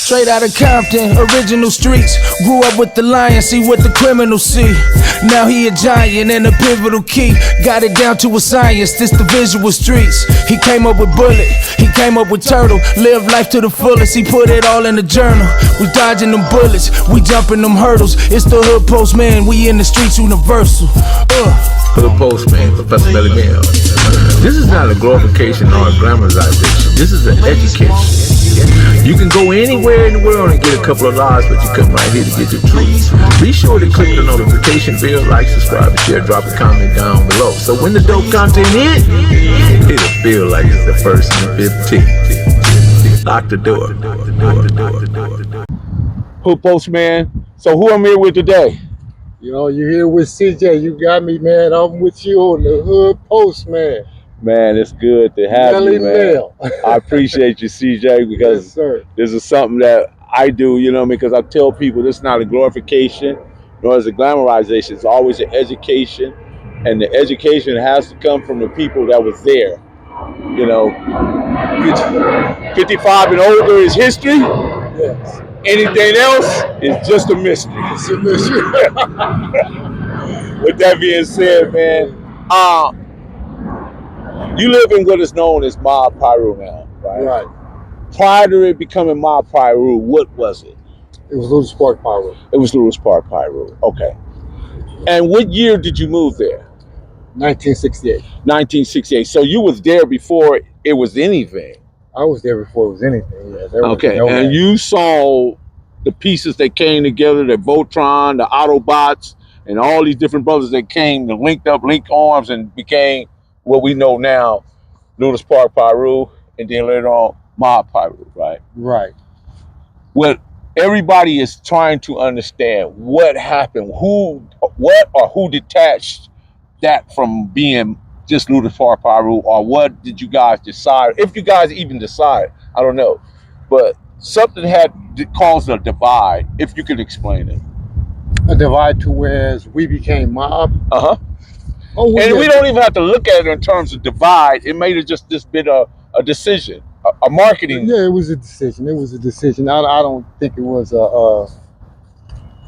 Straight out of Compton, original streets. Grew up with the lion, see what the criminals see. Now he a giant and a pivotal key. Got it down to a science, this the visual streets. He came up with bullet, he came up with turtle. Live life to the fullest, he put it all in the journal. We dodging them bullets, we jumping them hurdles. It's the hood postman, we in the streets universal. Hood postman, Professor Belly Bell. This is not a glorification or a glamorization. This is an education. You can go anywhere in the world and get a couple of lives, but you come right here to get the truth. Be sure to click the notification bell, like, subscribe, and share. Drop a comment down below. So when the dope content hit, it'll feel like it's the first and 15th. Lock the door. Hood Postman. So who I'm here with today? You know, you're here with CJ. You got me, man. I'm with you on the Hood Postman. Man, it's good to have you, man. I appreciate you, CJ, because this is something that I do, you know, because I tell people this is not a glorification, nor is it glamorization. It's always an education, and the education has to come from the people that was there. You know, 55 and older is history. Yes. Anything else is just a mystery. It's a mystery. With that being said, man, you live in what is known as Mob Piru now, right? Right. Prior to it becoming Mob Piru, what was it? It was Lueders Park Pirus. It was Lueders Park Pirus. Okay. And what year did you move there? 1968. 1968. So you was there before it was anything. I was there before it was anything. Yeah. Okay. And you saw the pieces that came together, the Voltron, the Autobots, and all these different brothers that came and linked arms and became what we know now, Lueders Park Pirus, and then later on, Mob Piru, right? Right. What everybody is trying to understand, what happened, who detached that from being just Lueders Park Piru, or what did you guys decide? If you guys even decide, I don't know. But something had caused a divide, if you could explain it. A divide to where we became Mob? Uh-huh. Oh, and we don't even have to look at it in terms of divide. It may have just been a decision, a marketing. Yeah, it was a decision. It was a decision. I don't think it was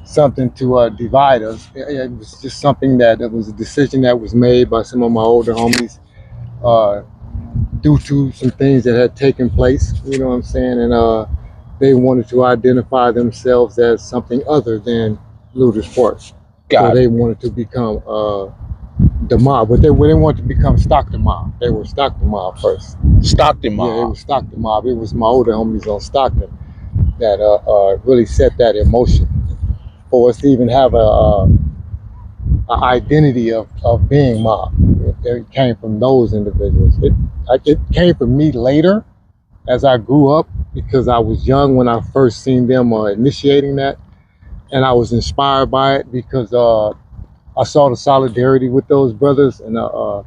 something to divide us. It was just something that it was a decision that was made by some of my older homies due to some things that had taken place. You know what I'm saying? And they wanted to identify themselves as something other than Lueders Park. So they wanted to become the Mob, but they didn't want to become Stockton Mob. They were Stockton Mob first. Stockton Mob. Yeah, it was Stockton Mob. It was my older homies on Stockton that really set that in motion for us to even have a identity of being Mob. It came from those individuals. It came from me later as I grew up, because I was young when I first seen them initiating that, and I was inspired by it because I saw the solidarity with those brothers and how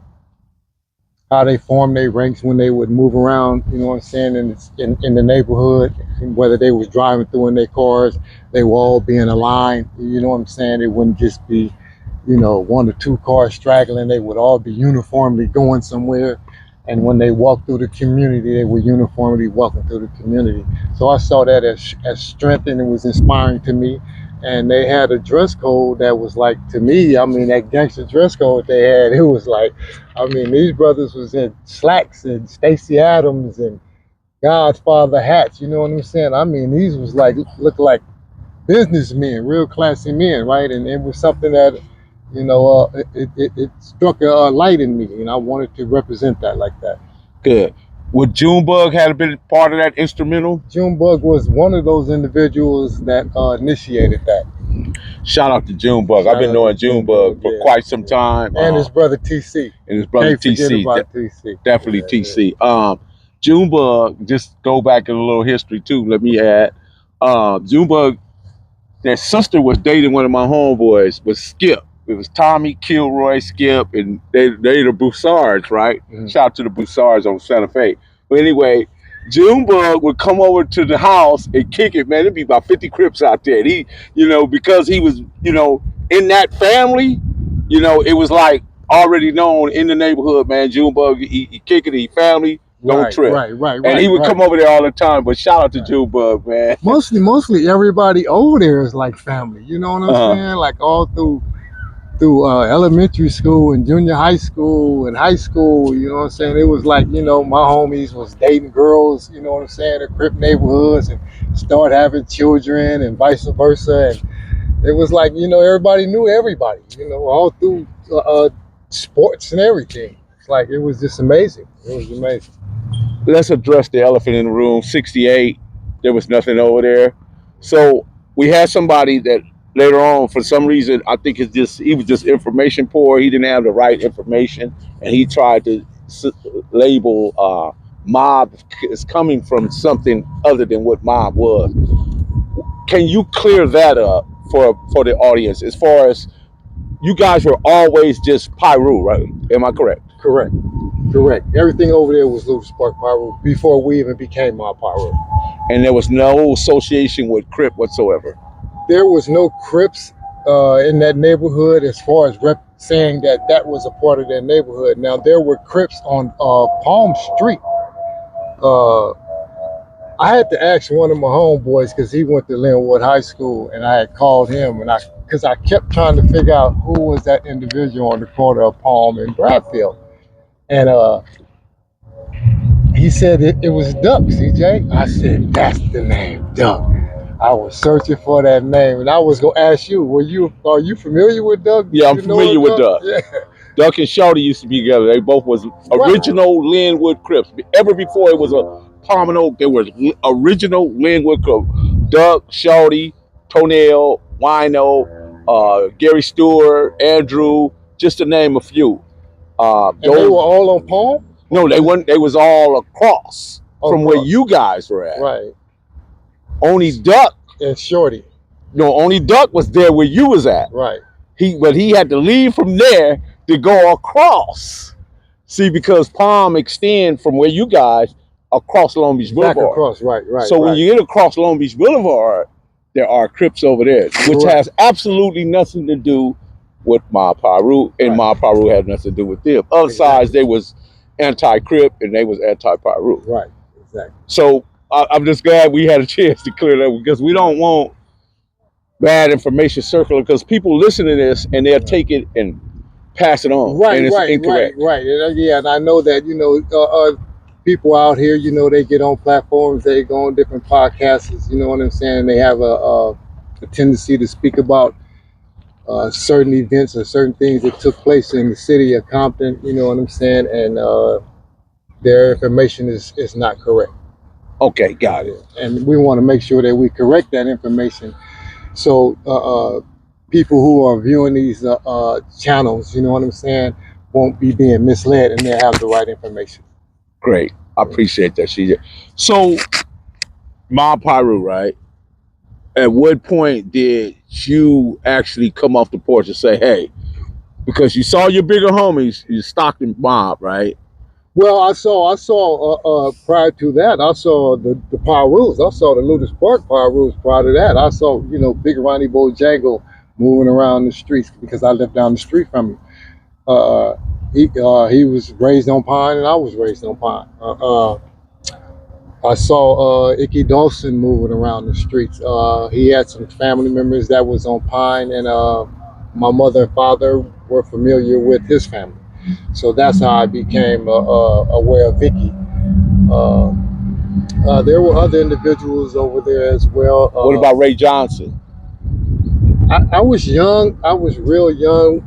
they formed their ranks when they would move around, you know what I'm saying, in the neighborhood, whether they was driving through in their cars, they would all be in a line, you know what I'm saying? It wouldn't just be, you know, one or two cars straggling. They would all be uniformly going somewhere. And when they walked through the community, they were uniformly walking through the community. So I saw that as strength, and it was inspiring to me. And they had a dress code that was like, to me, I mean, that gangster dress code they had, it was like, I mean, these brothers was in slacks and Stacey Adams and Godfather hats, you know what I'm saying? I mean, these was like, looked like businessmen, real classy men, right? And it was something that, you know, it struck a light in me, and I wanted to represent that like that. Good. Would Junebug have been part of that instrumental? Junebug was one of those individuals that initiated that. Shout out to Junebug. I've been knowing Junebug for quite some time. And his brother TC. And his brother TC. TC. Definitely TC. Junebug, just go back in a little history too, let me add. Junebug, their sister was dating one of my homeboys, was Skip. It was Tommy, Kilroy, Skip, and they the Broussards, right? Mm-hmm. Shout out to the Broussards on Santa Fe. But anyway, Junebug would come over to the house and kick it, man. It'd be about 50 Crips out there. He, you know, because he was, you know, in that family, you know, it was like already known in the neighborhood, man. Junebug, he kick it, he family, Don't trip. And he would come over there all the time. But shout out to Junebug, man. Mostly everybody over there is like family. You know what I'm saying? Like all through elementary school and junior high school and high school, you know what I'm saying? It was like, you know, my homies was dating girls, you know what I'm saying, in Crip neighborhoods and start having children and vice versa. And it was like, you know, everybody knew everybody, you know, all through sports and everything. It's like, it was just amazing. It was amazing. Let's address the elephant in the room. 68, there was nothing over there. So we had somebody that later on, for some reason, I think he was just information poor. He didn't have the right information, and he tried to label mob as coming from something other than what mob was. Can you clear that up for the audience? As far as you guys were always just Piru, right? Am I correct? Correct. Everything over there was Lueders Park Pirus before we even became Mob Pirus. And there was no association with Crip whatsoever. There was no Crips in that neighborhood as far as saying that was a part of their neighborhood. Now, there were Crips on Palm Street. I had to ask one of my homeboys because he went to Linwood High School, and I had called him, and because I kept trying to figure out who was that individual on the corner of Palm and Bradfield. And he said it was Duck, CJ. I said, that's the name, Duck. I was searching for that name, and I was gonna ask you, are you familiar with Duck? Yeah, I'm familiar with Duck. Yeah. Duck and Shorty used to be together. They both was original Linwood Crips. Ever before it was a Palm and Oak, there was original Linwood Crips. Duck, Shorty, Toenail, Wino, Gary Stewart, Andrew, just to name a few. And they were all on Palm? No, they weren't. They was all across from where you guys were at. Right. Only Duck and Shorty. No, only Duck was there where you was at. Right. But he had to leave from there to go across. See, because Palm extend from where you guys across Long Beach Boulevard. Back across, right. So when you get across Long Beach Boulevard, there are Crips over there, which has absolutely nothing to do with Mob Piru, and Mob Piru had nothing to do with them. Other sides, they was anti-Crip and they was anti-Piru. Right, exactly. So I'm just glad we had a chance to clear that, because we don't want bad information circulating, because people listen to this and they'll take it and pass it on. Right, and it's incorrect. Right. And, and I know that, people out here, they get on platforms, they go on different podcasts, you know what I'm saying? They have a tendency to speak about certain events or certain things that took place in the city of Compton, you know what I'm saying? And their information is not correct. Okay, got it. And we want to make sure that we correct that information. So people who are viewing these channels, you know what I'm saying, won't be being misled, and they'll have the right information. Great. I appreciate that, CJ. So, Mob Piru, right? At what point did you actually come off the porch and say, hey, because you saw your bigger homies, you Stockton Mob, right? Well, I saw prior to that, I saw the Pirus. I saw the Lueders Park Pirus prior to that. I saw, Big Ronnie Bojangle moving around the streets, because I lived down the street from him. He was raised on Pine, and I was raised on Pine. I saw Icky Dawson moving around the streets. He had some family members that was on Pine, and my mother and father were familiar with his family. So that's how I became aware of Vicky. There were other individuals over there as well. What about Ray Johnson? I was young. I was real young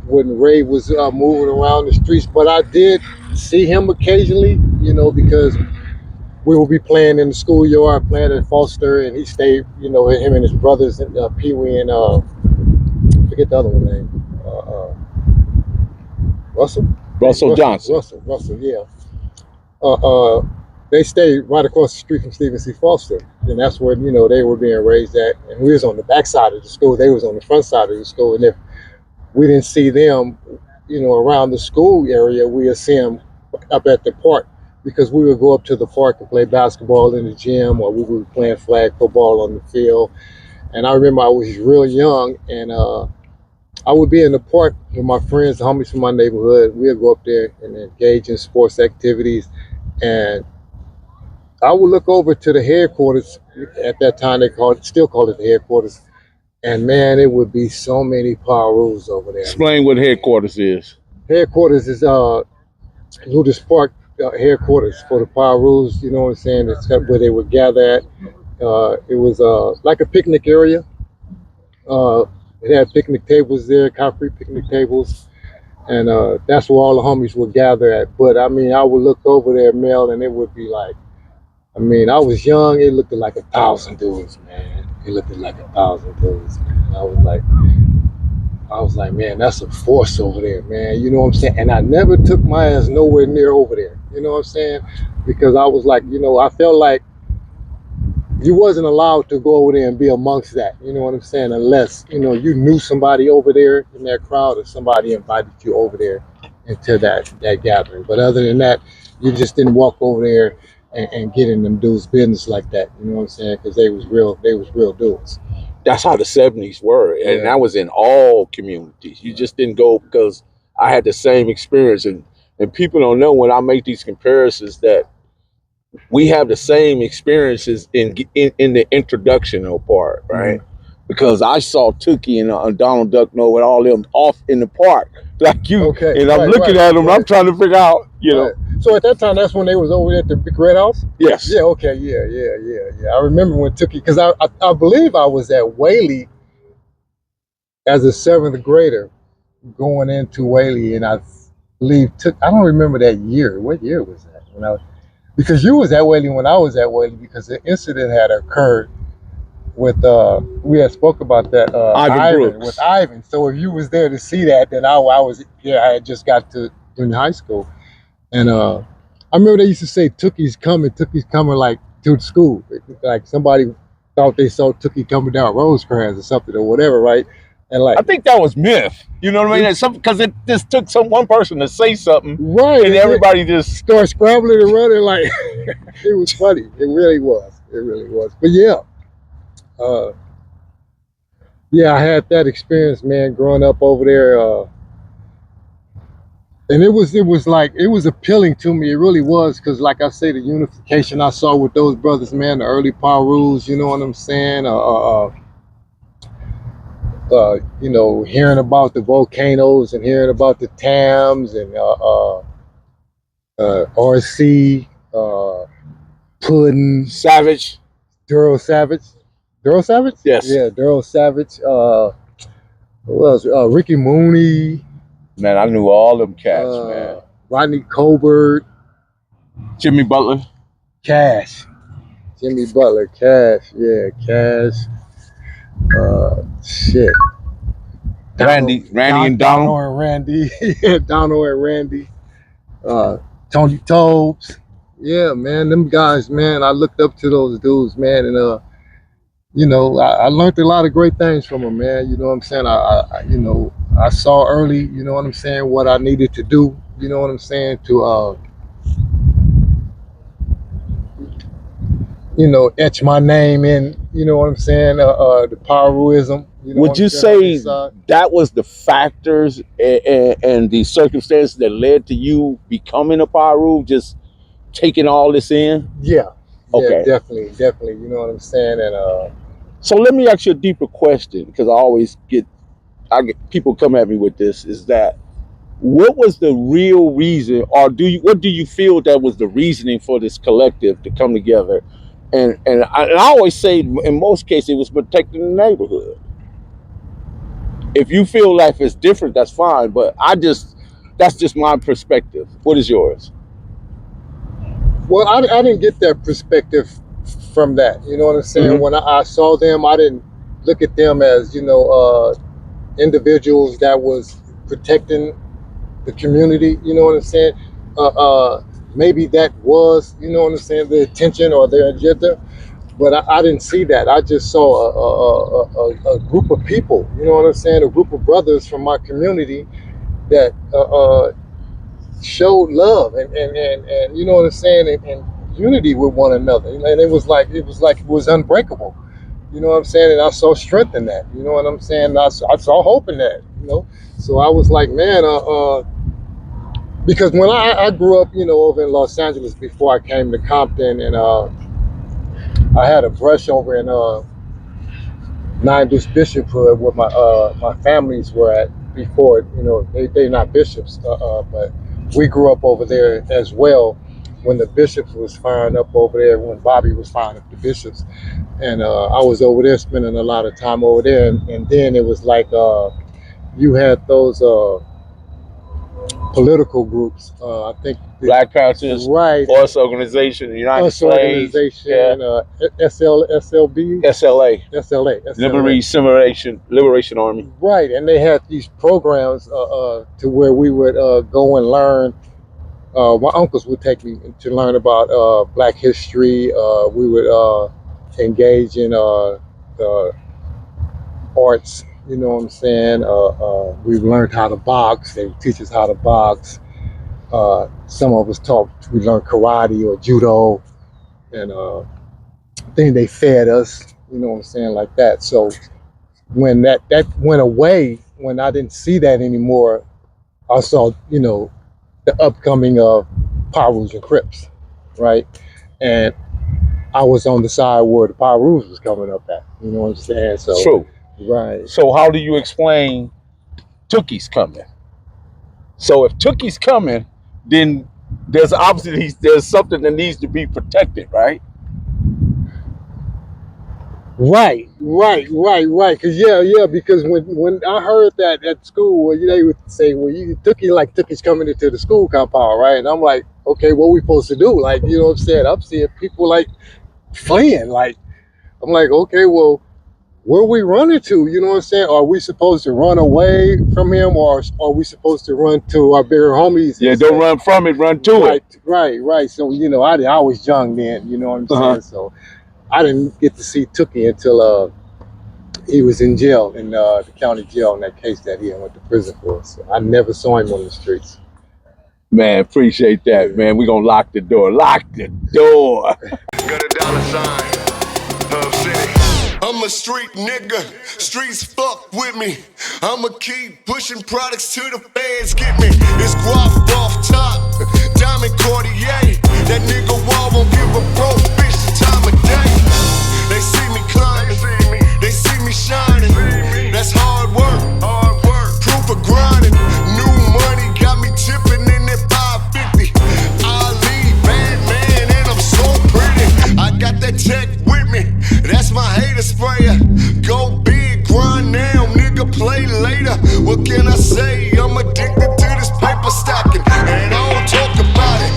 when Ray was moving around the streets, but I did see him occasionally, because we would be playing in the schoolyard, playing at Foster, and he stayed, him and his brothers, and Pee Wee and forget the other one name. Russell Johnson. Russell, yeah. They stayed right across the street from Stephen C. Foster, and that's where they were being raised at. And we was on the back side of the school; they was on the front side of the school. And if we didn't see them, around the school area, we would see them up at the park, because we would go up to the park and play basketball in the gym, or we would be playing flag football on the field. And I remember I was real young, and I would be in the park with my friends, the homies from my neighborhood. We'd go up there and engage in sports activities. And I would look over to the headquarters. At that time, they still called it the headquarters. And man, it would be so many Pirus over there. Explain what headquarters is. Headquarters is Lueders Park headquarters for the Pirus. You know what I'm saying? It's where they would gather at. It was like a picnic area. It had picnic tables there, concrete picnic tables, and that's where all the homies would gather at. But I mean, I would look over there, Mel, and it would be like, I mean, I was young. It looked like 1,000 dudes, man. It looked like 1,000 dudes, man. I was like, man, that's a force over there, man. You know what I'm saying? And I never took my ass nowhere near over there. You know what I'm saying? Because I was like, you know, I felt like you wasn't allowed to go over there and be amongst that. You know what I'm saying? Unless, you know, you knew somebody over there in that crowd or somebody invited you over there into that gathering. But other than that, you just didn't walk over there and get in them dudes' business like that. You know what I'm saying? Because they was real dudes. That's how the 70s were. And Yeah. that was in all communities. You just didn't go because I had the same experience. And people don't know when I make these comparisons that we have the same experiences in the introductional part, right? Because I saw Tookie and Donald Duck Know and all them off in the park like you. Okay, And I'm looking at them. I'm trying to figure out, you know. Right. So at that time, that's when they was over there at the Big Red House? Yes. Yeah, okay, yeah. I remember when Tookie, because I believe I was at Whaley as a 7th grader going into Whaley, and I believe I don't remember that year. What year was that? Because you was at Whaley when I was at Whaley, because the incident had occurred with we had spoke about that Ivan Brooks. with Ivan. So if you was there to see that, then I had just got to junior high school. And I remember they used to say Tookie's coming like to the school. Like somebody thought they saw Tookie coming down Rosecrans or something or whatever, right? And like I think that was myth. You know what I mean? Because it just took one person to say something, right, and everybody just start scrambling and running. Like it was funny. It really was. But yeah, I had that experience, man, growing up over there. And it was appealing to me. It really was, because like I say, the unification I saw with those brothers, man, the early Pirus, you know what I'm saying? You know, hearing about the volcanoes and hearing about the Tams and RC, Puddin, Savage. Daryl Savage? Yes. Yeah, Daryl Savage. Who else? Ricky Mooney. Man, I knew all them cats, man. Rodney Colbert. Jimmy Butler. Cash. Jimmy Butler. Cash. Yeah, Cash. Shit. Randy and Donald. Donald and Randy. Yeah, Donald and Randy. Tony Tobes. Yeah, man, them guys, man, I looked up to those dudes, man, and you know, I learned a lot of great things from them, man. You know what I'm saying? I you know, I saw early, you know what I'm saying, what I needed to do, you know what I'm saying, to you know, etch my name in, you know what I'm saying, the Piruism. You know, would you say that was the factors and the circumstances that led to you becoming a Piru, just taking all this in? Yeah. Okay. Yeah, definitely. You know what I'm saying? And so let me ask you a deeper question, because I get people come at me with this, is that what was the real reason, or what do you feel that was the reasoning for this collective to come together? And I always say, in most cases, it was protecting the neighborhood. If you feel like it's different, that's fine, but that's just my perspective. What is yours? Well, I didn't get that perspective from that. You know what I'm saying? When I saw them, I didn't look at them as, you know, individuals that was protecting the community. You know what I'm saying? Maybe that was, you know what I'm saying, their intention or their agenda, but I didn't see that. I just saw a group of people, you know what I'm saying, a group of brothers from my community that showed love and you know what I'm saying, and unity with one another. And it was unbreakable. You know what I'm saying? And I saw strength in that. You know what I'm saying? I saw hope in that. You know, so I was like, man, Because when I grew up, over in Los Angeles before I came to Compton, and I had a brush over in Nine Deuce Bishop Hood where my families were at before. They're not bishops, but we grew up over there as well when the bishops was firing up over there, when Bobby was firing up the bishops. And I was over there spending a lot of time over there. And then it was like you had those political groups. I think Black Panthers, right, Us Organization, the United Us Slaves, Organization, SLB, SLA, Liberation Army. Right, and they had these programs to where we would go and learn. My uncles would take me to learn about Black history. We would engage in arts. You know what I'm saying? We learned how to box. They would teach us how to box. Some of us we learned karate or judo, and then they fed us. You know what I'm saying, like that. So when that went away, when I didn't see that anymore, I saw the upcoming of Pirus and Crips, right? And I was on the side where the Pirus was coming up at. You know what I'm saying? So True. Right. So how do you explain Tookie's coming? So if Tookie's coming, then there's something that needs to be protected, right? Right. Because when I heard that at school, they would say, "Well, Tookie's coming into the school compound, right?" And I'm like, "Okay, what we supposed to do?" Like, you know what I'm saying? I'm seeing people like fleeing. Like, I'm like, okay, well, where are we running to? You know what I'm saying? Are we supposed to run away from him, or are we supposed to run to our bigger homies? Yeah, don't run from it, run to it. Right. So, I was young then, you know what I'm saying? So I didn't get to see Tookie until he was in jail, in the county jail, in that case that he went to prison for. So I never saw him on the streets. Man, appreciate that, man. We're going to lock the door. Lock the door. Got a dollar sign, Hub City. I'm a street nigga, streets fuck with me. I'ma keep pushing products till the feds get me. It's guap off top, diamond Cartier. That nigga wall won't give a broke bitch the time of day. They see me climbing, they see me shining. That's hard work, proof of grinding. New money got me tipping in that 550. Ali, bad man, and I'm so pretty. I got that tech with me, that's my hater sprayer. Go big, grind now, nigga, play later. What can I say? I'm addicted to this paper stacking, and I don't talk about it,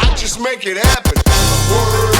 I just make it happen. Word.